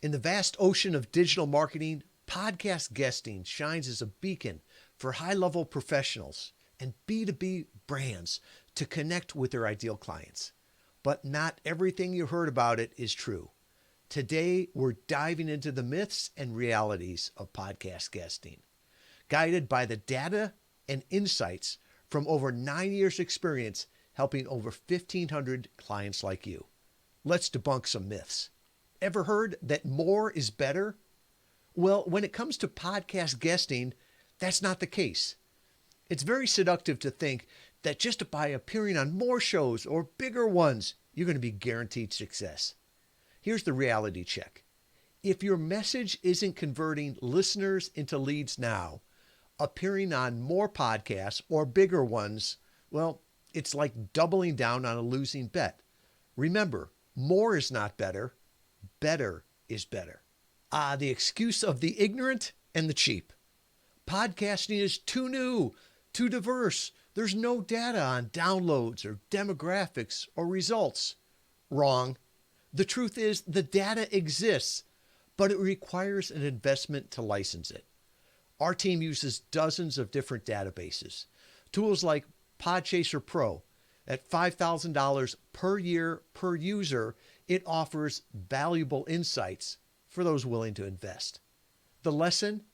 In the vast ocean of digital marketing, podcast guesting shines as a beacon for high-level professionals and B2B brands to connect with their ideal clients. But not everything you heard about it is true. Today, we're diving into the myths and realities of podcast guesting, guided by the data and insights from over 9 years' experience helping over 1,500 clients like you. Let's debunk some myths. Ever heard that more is better? Well, when it comes to podcast guesting, that's not the case. It's very seductive to think that just by appearing on more shows or bigger ones, you're going to be guaranteed success. Here's the reality check. If your message isn't converting listeners into leads now, appearing on more podcasts or bigger ones, well, it's like doubling down on a losing bet. Remember, more is not better. Better is better. The excuse of the ignorant and the cheap. Podcasting is too new, too diverse. There's no data on downloads or demographics or results. Wrong. The truth is the data exists, but it requires an investment to license it. Our team uses dozens of different databases. Tools like Podchaser Pro. At $5,000 per year per user, it offers valuable insights for those willing to invest. The lesson?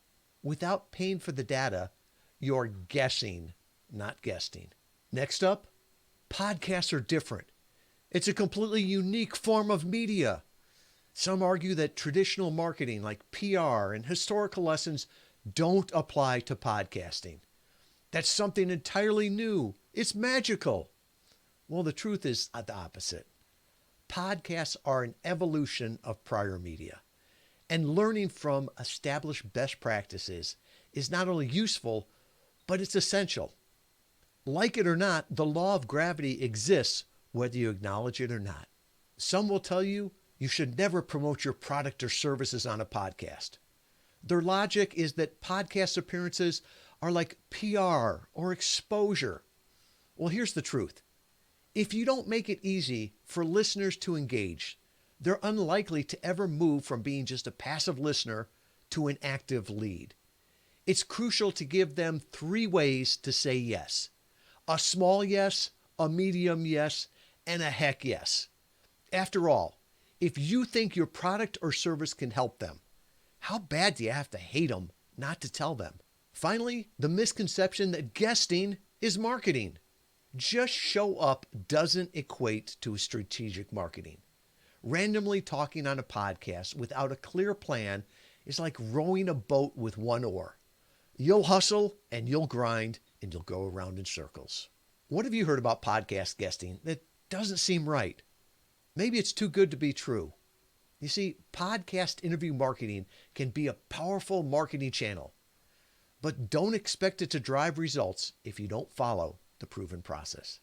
Without paying for the data, you're guessing, not guesting. Next up, podcasts are different. It's a completely unique form of media. Some argue that traditional marketing like PR and historical lessons don't apply to podcasting. That's something entirely new. It's magical. Well, the truth is the opposite. Podcasts are an evolution of prior media, and learning from established best practices is not only useful, but it's essential. Like it or not, the law of gravity exists whether you acknowledge it or not. Some will tell you you should never promote your product or services on a podcast. Their logic is that podcast appearances are like PR or exposure. Well, here's the truth. If you don't make it easy for listeners to engage, they're unlikely to ever move from being just a passive listener to an active lead. It's crucial to give them 3 ways to say yes. A small yes, a medium yes, and a heck yes. After all, if you think your product or service can help them, how bad do you have to hate them not to tell them? Finally, the misconception that guesting is marketing. Just show up doesn't equate to strategic marketing. Randomly talking on a podcast without a clear plan is like rowing a boat with one oar. You'll hustle and you'll grind and you'll go around in circles. What have you heard about podcast guesting that doesn't seem right? Maybe it's too good to be true. You see, podcast interview marketing can be a powerful marketing channel, but don't expect it to drive results if you don't follow the proven process.